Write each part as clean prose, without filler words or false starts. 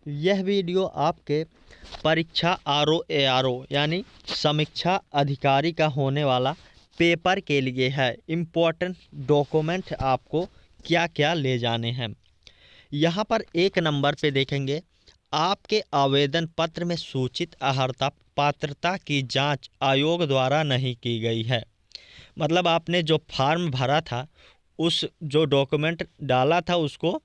यह वीडियो आपके परीक्षा RO ARO यानी समीक्षा अधिकारी का होने वाला पेपर के लिए है। इम्पोर्टेंट डॉक्यूमेंट आपको क्या क्या ले जाने हैं। यहाँ पर 1 नंबर पे देखेंगे, आपके आवेदन पत्र में सूचित अर्हता पात्रता की जांच आयोग द्वारा नहीं की गई है। मतलब आपने जो फॉर्म भरा था, उस जो डॉक्यूमेंट डाला था, उसको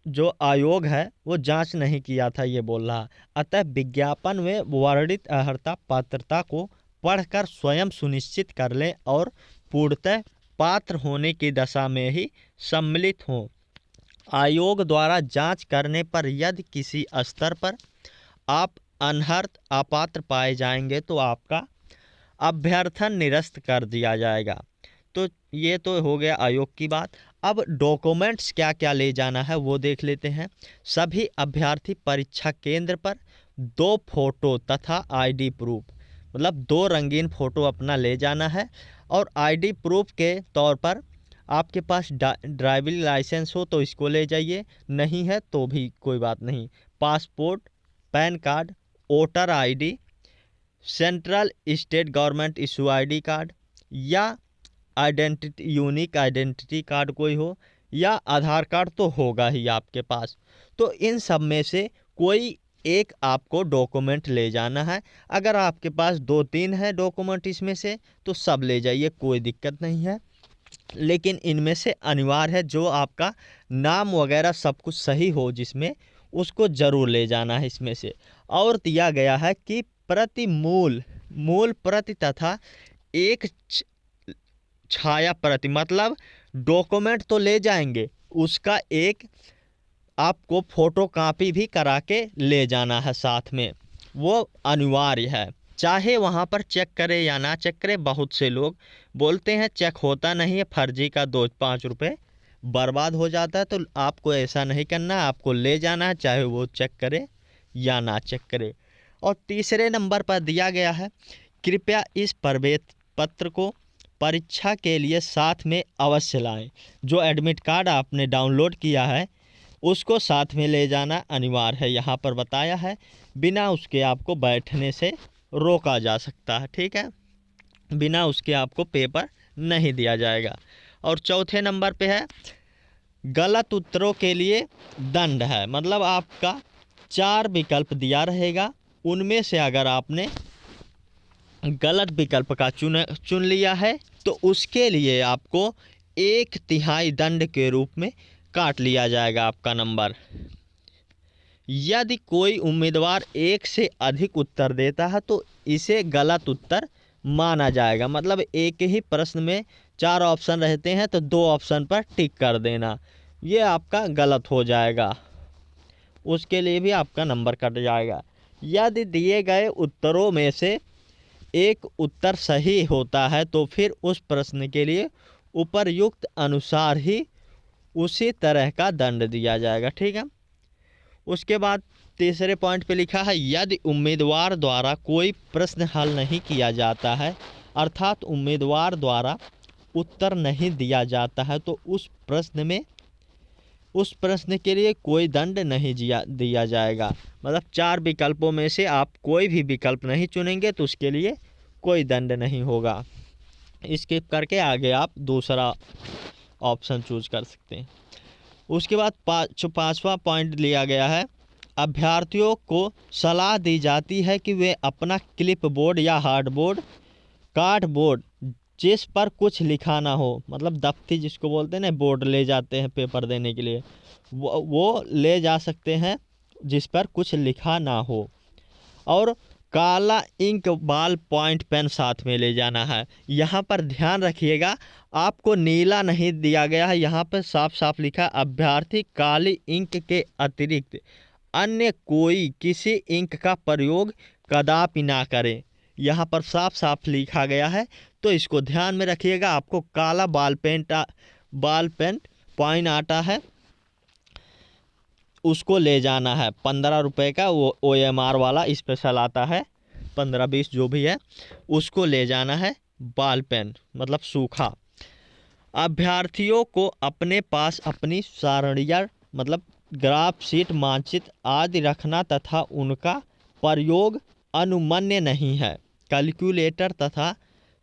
जो आयोग है वो जांच नहीं किया था, ये बोल रहा। अतः विज्ञापन में वर्णित अर्हता पात्रता को पढ़कर स्वयं सुनिश्चित कर लें और पूर्णतः पात्र होने की दशा में ही सम्मिलित हों। आयोग द्वारा जांच करने पर यदि किसी स्तर पर आप अनर्हत अपात्र पाए जाएंगे तो आपका अभ्यर्थन निरस्त कर दिया जाएगा। तो ये तो हो गया आयोग की बात। अब डॉक्यूमेंट्स क्या क्या ले जाना है वो देख लेते हैं। सभी अभ्यर्थी परीक्षा केंद्र पर 2 फोटो तथा ID प्रूफ, मतलब 2 रंगीन फ़ोटो अपना ले जाना है। और ID प्रूफ के तौर पर आपके पास ड्राइविंग लाइसेंस हो तो इसको ले जाइए, नहीं है तो भी कोई बात नहीं। Passport, pan card, voter ID, central state government issue ID card या आइडेंटिटी यूनिक आइडेंटिटी कार्ड कोई हो, या आधार कार्ड तो होगा ही आपके पास। तो इन सब में से कोई एक आपको डॉक्यूमेंट ले जाना है। अगर आपके पास 2-3 है डॉक्यूमेंट इसमें से तो सब ले जाइए, कोई दिक्कत नहीं है। लेकिन इनमें से अनिवार्य है जो आपका नाम वगैरह सब कुछ सही हो जिसमें, उसको ज़रूर ले जाना है इसमें से। और दिया गया है कि प्रति मूल प्रति तथा एक छाया प्रति, मतलब डॉक्यूमेंट तो ले जाएंगे, उसका एक आपको फोटो कॉपी भी करा के ले जाना है साथ में, वो अनिवार्य है। चाहे वहाँ पर चेक करे या ना चेक करे, बहुत से लोग बोलते हैं चेक होता नहीं है, फर्जी का 2-5 रुपये बर्बाद हो जाता है। तो आपको ऐसा नहीं करना, आपको ले जाना है, चाहे वो चेक करे या ना चेक करे। और तीसरे नंबर पर दिया गया है, कृपया इस प्रवेश पत्र को परीक्षा के लिए साथ में अवश्य लाएं। जो एडमिट कार्ड आपने डाउनलोड किया है उसको साथ में ले जाना अनिवार्य है, यहाँ पर बताया है। बिना उसके आपको बैठने से रोका जा सकता है, ठीक है। बिना उसके आपको पेपर नहीं दिया जाएगा। और चौथे नंबर पे है, गलत उत्तरों के लिए दंड है। मतलब आपका 4 विकल्प दिया रहेगा, उनमें से अगर आपने गलत विकल्प का चुन लिया है तो उसके लिए आपको 1/3 दंड के रूप में काट लिया जाएगा आपका नंबर। यदि कोई उम्मीदवार 1 से अधिक उत्तर देता है तो इसे गलत उत्तर माना जाएगा। मतलब एक ही प्रश्न में 4 ऑप्शन रहते हैं तो 2 ऑप्शन पर टिक कर देना, ये आपका गलत हो जाएगा, उसके लिए भी आपका नंबर कट जाएगा। यदि दिए गए उत्तरों में से एक उत्तर सही होता है तो फिर उस प्रश्न के लिए उपर्युक्त अनुसार ही उसी तरह का दंड दिया जाएगा, ठीक है। उसके बाद तीसरे पॉइंट पे लिखा है, यदि उम्मीदवार द्वारा कोई प्रश्न हल नहीं किया जाता है, अर्थात उम्मीदवार द्वारा उत्तर नहीं दिया जाता है तो उस प्रश्न के लिए कोई दंड नहीं दिया जाएगा। मतलब 4 विकल्पों में से आप कोई भी विकल्प नहीं चुनेंगे तो उसके लिए कोई दंड नहीं होगा। स्किप करके आगे आप दूसरा ऑप्शन चूज कर सकते हैं। उसके बाद 5वां पॉइंट लिया गया है, अभ्यर्थियों को सलाह दी जाती है कि वे अपना क्लिप बोर्ड या हार्ड बोर्ड, कार्ड बोर्ड जिस पर कुछ लिखा ना हो, मतलब दफ्ती जिसको बोलते हैं ना, बोर्ड ले जाते हैं पेपर देने के लिए, वो ले जा सकते हैं जिस पर कुछ लिखा ना हो। और काला इंक बॉल पॉइंट पेन साथ में ले जाना है। यहाँ पर ध्यान रखिएगा, आपको नीला नहीं दिया गया है, यहाँ पर साफ साफ लिखा है, अभ्यर्थी काली इंक के अतिरिक्त अन्य कोई किसी इंक का प्रयोग कदापि ना करें। यहाँ पर साफ साफ लिखा गया है, तो इसको ध्यान में रखिएगा। आपको काला बॉल पेन पॉइंट आता है, उसको ले जाना है। 15 रुपये का वो OMR वाला स्पेशल आता है, 15-20 जो भी है, उसको ले जाना है। बॉल पेन मतलब सूखा। अभ्यर्थियों को अपने पास अपनी सारणियाँ मतलब ग्राफ शीट, मानचित्र आदि रखना तथा उनका प्रयोग अनुमन्य नहीं है। कैलकुलेटर तथा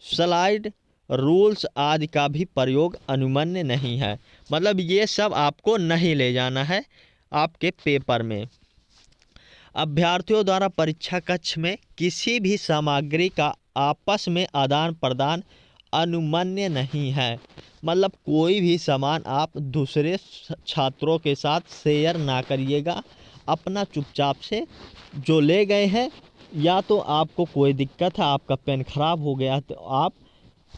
स्लाइड रूल्स आदि का भी प्रयोग अनुमन्य नहीं है। मतलब ये सब आपको नहीं ले जाना है आपके पेपर में। अभ्यर्थियों द्वारा परीक्षा कक्ष में किसी भी सामग्री का आपस में आदान प्रदान अनुमन्य नहीं है। मतलब कोई भी सामान आप दूसरे छात्रों के साथ शेयर ना करिएगा। अपना चुपचाप से जो ले गए हैं, या तो आपको कोई दिक्कत है, आपका पेन खराब हो गया, तो आप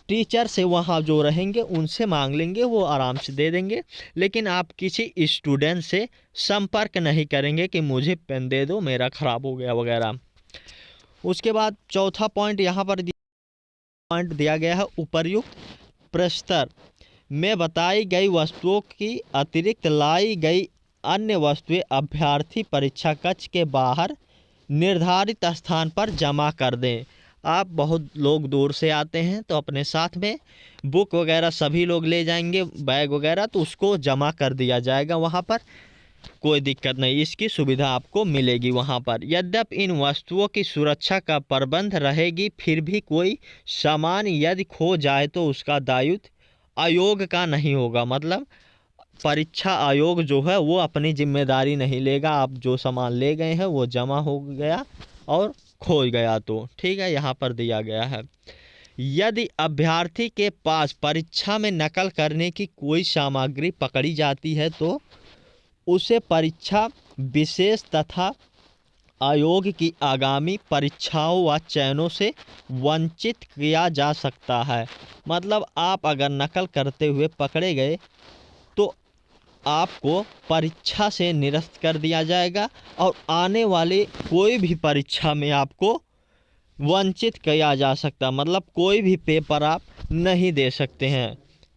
टीचर से वहाँ जो रहेंगे उनसे मांग लेंगे, वो आराम से दे देंगे। लेकिन आप किसी स्टूडेंट से संपर्क नहीं करेंगे कि मुझे पेन दे दो, मेरा ख़राब हो गया वगैरह। उसके बाद चौथा पॉइंट यहाँ पर दिया गया है, उपर्युक्त प्रस्तर में बताई गई वस्तुओं की अतिरिक्त लाई गई अन्य वस्तुएं अभ्यर्थी परीक्षा कक्ष के बाहर निर्धारित स्थान पर जमा कर दें। आप बहुत लोग दूर से आते हैं तो अपने साथ में बुक वगैरह सभी लोग ले जाएंगे, बैग वगैरह, तो उसको जमा कर दिया जाएगा वहाँ पर। कोई दिक्कत नहीं, इसकी सुविधा आपको मिलेगी वहाँ पर। यद्यपि इन वस्तुओं की सुरक्षा का प्रबंध रहेगी, फिर भी कोई सामान यदि खो जाए तो उसका दायित्व आयोग का नहीं होगा। मतलब परीक्षा आयोग जो है वो अपनी जिम्मेदारी नहीं लेगा। आप जो सामान ले गए हैं वो जमा हो गया और खो गया तो ठीक है, यहाँ पर दिया गया है। यदि अभ्यर्थी के पास परीक्षा में नकल करने की कोई सामग्री पकड़ी जाती है तो उसे परीक्षा विशेष तथा आयोग की आगामी परीक्षाओं व चयनों से वंचित किया जा सकता है। मतलब आप अगर नकल करते हुए पकड़े गए तो आपको परीक्षा से निरस्त कर दिया जाएगा और आने वाले कोई भी परीक्षा में आपको वंचित किया जा सकता। मतलब कोई भी पेपर आप नहीं दे सकते हैं।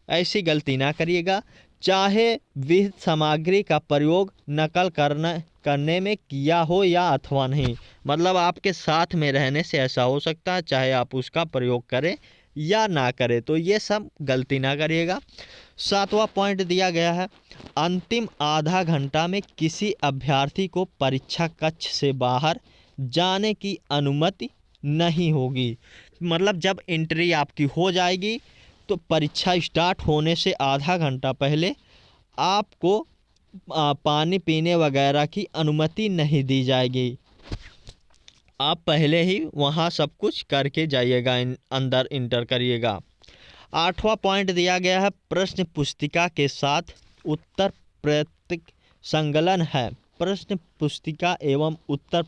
ऐसी गलती ना करिएगा, चाहे विहित सामग्री का प्रयोग नकल करने में किया हो या अथवा नहीं। मतलब आपके साथ में रहने से ऐसा हो सकता है, चाहे आप उसका प्रयोग करें या ना करें, तो ये सब गलती ना करिएगा। सातवां पॉइंट दिया गया है, अंतिम आधा घंटा में किसी अभ्यर्थी को परीक्षा कक्ष से बाहर जाने की अनुमति नहीं होगी। मतलब जब एंट्री आपकी हो जाएगी तो परीक्षा स्टार्ट होने से आधा घंटा पहले आपको पानी पीने वगैरह की अनुमति नहीं दी जाएगी। आप पहले ही वहाँ सब कुछ करके जाइएगा, अंदर इंटर करिएगा। आठवां पॉइंट दिया गया है, प्रश्न पुस्तिका के साथ उत्तर पत्रक संकलन है। प्रश्न पुस्तिका एवं उत्तर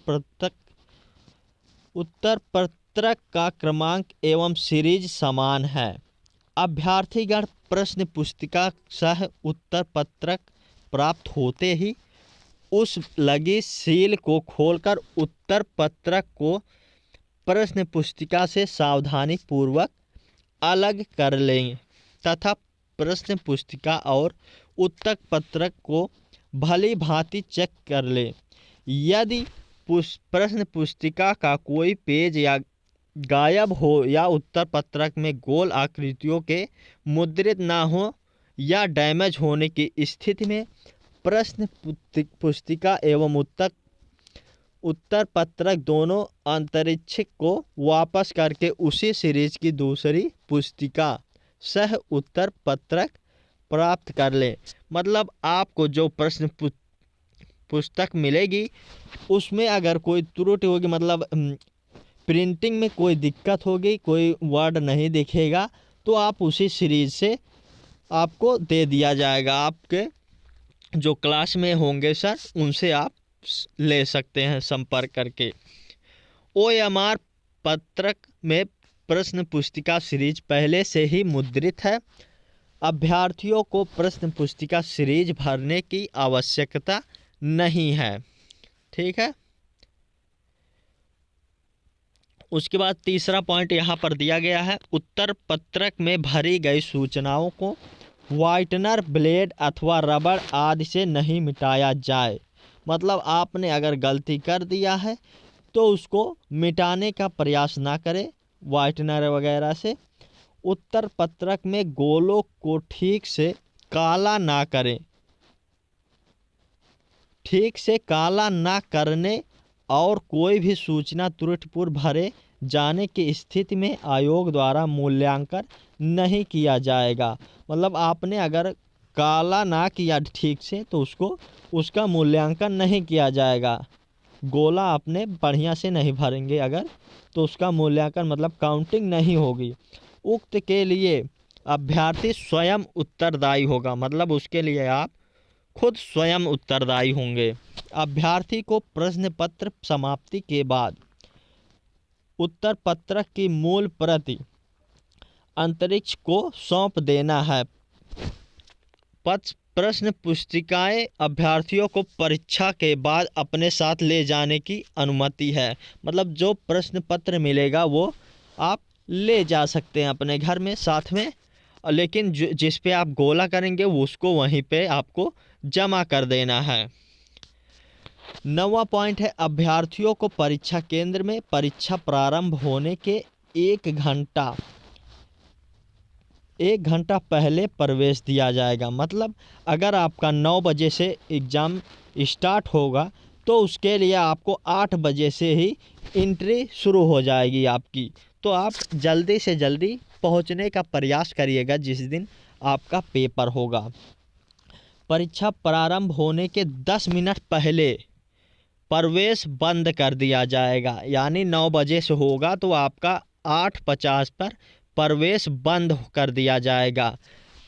पत्रक का क्रमांक एवं सीरीज समान है। अभ्यर्थीगण प्रश्न पुस्तिका सह उत्तर पत्रक प्राप्त होते ही उस लगी सील को खोलकर उत्तर पत्रक को प्रश्न पुस्तिका से सावधानी पूर्वक अलग कर लें तथा प्रश्न पुस्तिका और उत्तर पत्रक को भली भांति चेक कर लें। यदि प्रश्न पुस्तिका का कोई पेज या गायब हो या उत्तर पत्रक में गोल आकृतियों के मुद्रित ना हो या डैमेज होने की स्थिति में प्रश्न पुस्तिका एवं उत्तर पत्रक दोनों अंतरिक्ष को वापस करके उसी सीरीज की दूसरी पुस्तिका सह उत्तर पत्रक प्राप्त कर लें। मतलब आपको जो प्रश्न पुस्तक मिलेगी उसमें अगर कोई त्रुटि होगी, मतलब प्रिंटिंग में कोई दिक्कत होगी, कोई वर्ड नहीं दिखेगा, तो आप उसी सीरीज से आपको दे दिया जाएगा। आपके जो क्लास में होंगे सर उनसे आप ले सकते हैं संपर्क करके। OMR पत्रक में प्रश्न पुस्तिका सीरीज पहले से ही मुद्रित है। अभ्यर्थियों को प्रश्न पुस्तिका सीरीज भरने की आवश्यकता नहीं है। ठीक है। उसके बाद तीसरा पॉइंट यहाँ पर दिया गया है, उत्तर पत्रक में भरी गई सूचनाओं को व्हाइटनर, ब्लेड अथवा रबड़ आदि से नहीं मिटाया जाए। मतलब आपने अगर गलती कर दिया है तो उसको मिटाने का प्रयास ना करें व्हाइटनर वगैरह से। उत्तर पत्रक में गोलों को ठीक से काला ना करें। ठीक से काला ना करने और कोई भी सूचना त्रुटिपूर्ण भरे जाने की स्थिति में आयोग द्वारा मूल्यांकन नहीं किया जाएगा। मतलब आपने अगर काला ना किया ठीक से तो उसका मूल्यांकन नहीं किया जाएगा। गोला आपने बढ़िया से नहीं भरेंगे अगर, तो उसका मूल्यांकन मतलब काउंटिंग नहीं होगी। उक्त के लिए अभ्यर्थी स्वयं उत्तरदायी होगा, मतलब उसके लिए आप खुद स्वयं उत्तरदायी होंगे। अभ्यर्थी को प्रश्न पत्र समाप्ति के बाद उत्तर पत्रक की मूल प्रति अंतरिक्ष को सौंप देना है। प्रश्न पुस्तिकाएं अभ्यर्थियों को परीक्षा के बाद अपने साथ ले जाने की अनुमति है। मतलब जो प्रश्न पत्र मिलेगा वो आप ले जा सकते हैं अपने घर में साथ में, लेकिन जिस पे आप गोला करेंगे उसको वहीं पे आपको जमा कर देना है। 9वां पॉइंट है, अभ्यर्थियों को परीक्षा केंद्र में परीक्षा प्रारंभ होने के एक घंटा पहले प्रवेश दिया जाएगा। मतलब अगर आपका 9 बजे से एग्ज़ाम स्टार्ट होगा तो उसके लिए आपको 8 बजे से ही एंट्री शुरू हो जाएगी आपकी। तो आप जल्दी से जल्दी पहुंचने का प्रयास करिएगा जिस दिन आपका पेपर होगा। परीक्षा प्रारंभ होने के 10 मिनट पहले प्रवेश बंद कर दिया जाएगा। यानी 9 बजे से होगा तो आपका 8:50 पर प्रवेश बंद कर दिया जाएगा।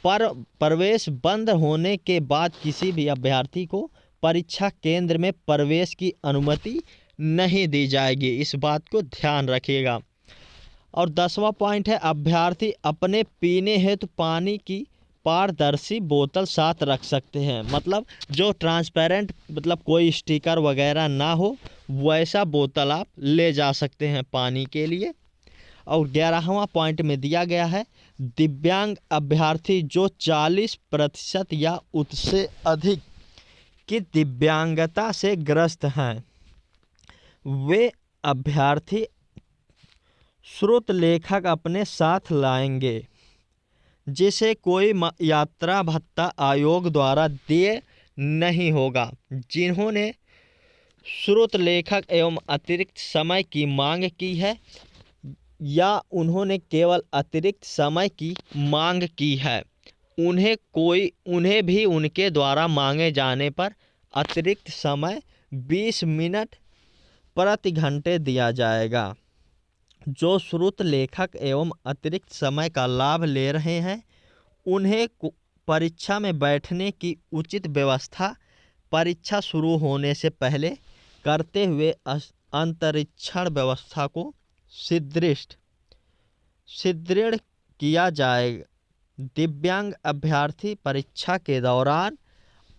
पर प्रवेश बंद होने के बाद किसी भी अभ्यर्थी को परीक्षा केंद्र में प्रवेश की अनुमति नहीं दी जाएगी। इस बात को ध्यान रखिएगा। और 10वां पॉइंट है, अभ्यर्थी अपने पीने हेतु पानी की पारदर्शी बोतल साथ रख सकते हैं। मतलब जो ट्रांसपेरेंट, मतलब कोई स्टिकर वगैरह ना हो वैसा बोतल आप ले जा सकते हैं पानी के लिए। और 11वां पॉइंट में दिया गया है, दिव्यांग अभ्यर्थी जो 40% या उससे अधिक की दिव्यांगता से ग्रस्त हैं, वे अभ्यर्थी श्रुत लेखक अपने साथ लाएंगे, जिसे कोई यात्रा भत्ता आयोग द्वारा देय नहीं होगा। जिन्होंने श्रुत लेखक एवं अतिरिक्त समय की मांग की है या उन्होंने केवल अतिरिक्त समय की मांग की है, उन्हें भी उनके द्वारा मांगे जाने पर अतिरिक्त समय 20 मिनट प्रति घंटे दिया जाएगा। जो श्रुत लेखक एवं अतिरिक्त समय का लाभ ले रहे हैं उन्हें परीक्षा में बैठने की उचित व्यवस्था परीक्षा शुरू होने से पहले करते हुए अंतरिक्षण व्यवस्था को सुदृढ़ किया जाएगा। दिव्यांग अभ्यर्थी परीक्षा के दौरान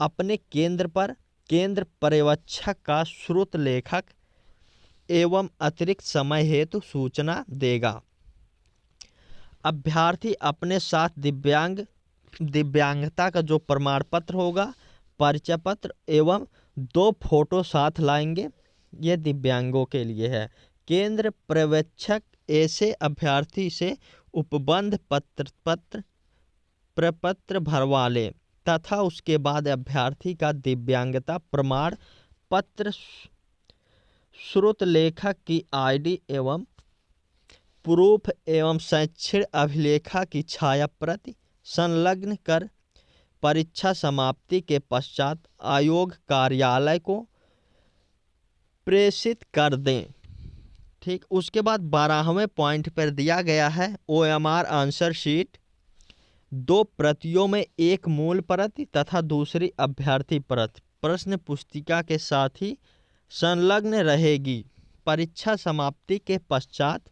अपने केंद्र पर केंद्र पर्यवेक्षक का श्रुत लेखक एवं अतिरिक्त समय हेतु सूचना देगा। अभ्यर्थी अपने साथ दिव्यांगता का जो प्रमाण पत्र होगा, परिचय पत्र एवं 2 फोटो साथ लाएंगे। ये दिव्यांगों के लिए है। केंद्र पर्यवेक्षक ऐसे अभ्यर्थी से उपबंध प्रपत्र भरवा ले तथा उसके बाद अभ्यर्थी का दिव्यांगता प्रमाण पत्र श्रुत लेखक की आईडी एवं प्रूफ एवं शैक्षणिक अभिलेखा की छाया प्रति संलग्न कर परीक्षा समाप्ति के पश्चात आयोग कार्यालय को प्रेषित कर दें। ठीक, उसके बाद 12वें पॉइंट पर दिया गया है, OMR आंसर शीट 2 प्रतियों में एक मूल प्रति तथा दूसरी अभ्यर्थी प्रति प्रश्न पुस्तिका के साथ ही संलग्न रहेगी। परीक्षा समाप्ति के पश्चात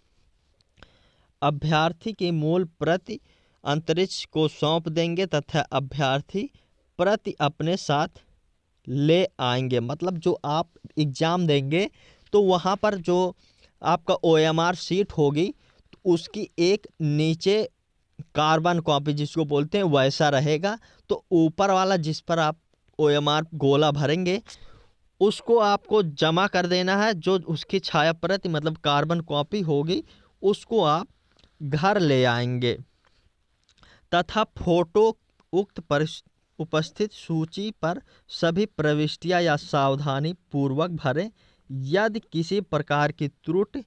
अभ्यर्थी की मूल प्रति अंतरिक्ष को सौंप देंगे तथा अभ्यर्थी प्रति अपने साथ ले आएंगे। मतलब जो आप एग्ज़ाम देंगे तो वहाँ पर जो आपका OMR शीट होगी उसकी एक नीचे कार्बन कॉपी जिसको बोलते हैं वैसा रहेगा। तो ऊपर वाला जिस पर आप OMR गोला भरेंगे उसको आपको जमा कर देना है। जो उसकी छाया प्रति मतलब कार्बन कॉपी होगी उसको आप घर ले आएंगे तथा फोटो उपस्थित सूची पर सभी प्रविष्टियां या सावधानी पूर्वक भरें। यदि किसी प्रकार की त्रुटि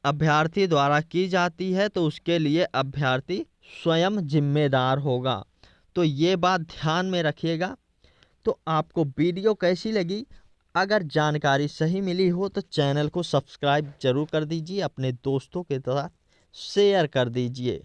अभ्यर्थी द्वारा की जाती है तो उसके लिए अभ्यर्थी स्वयं जिम्मेदार होगा। तो ये बात ध्यान में रखिएगा। तो आपको वीडियो कैसी लगी? अगर जानकारी सही मिली हो तो चैनल को सब्सक्राइब जरूर कर दीजिए, अपने दोस्तों के साथ शेयर कर दीजिए।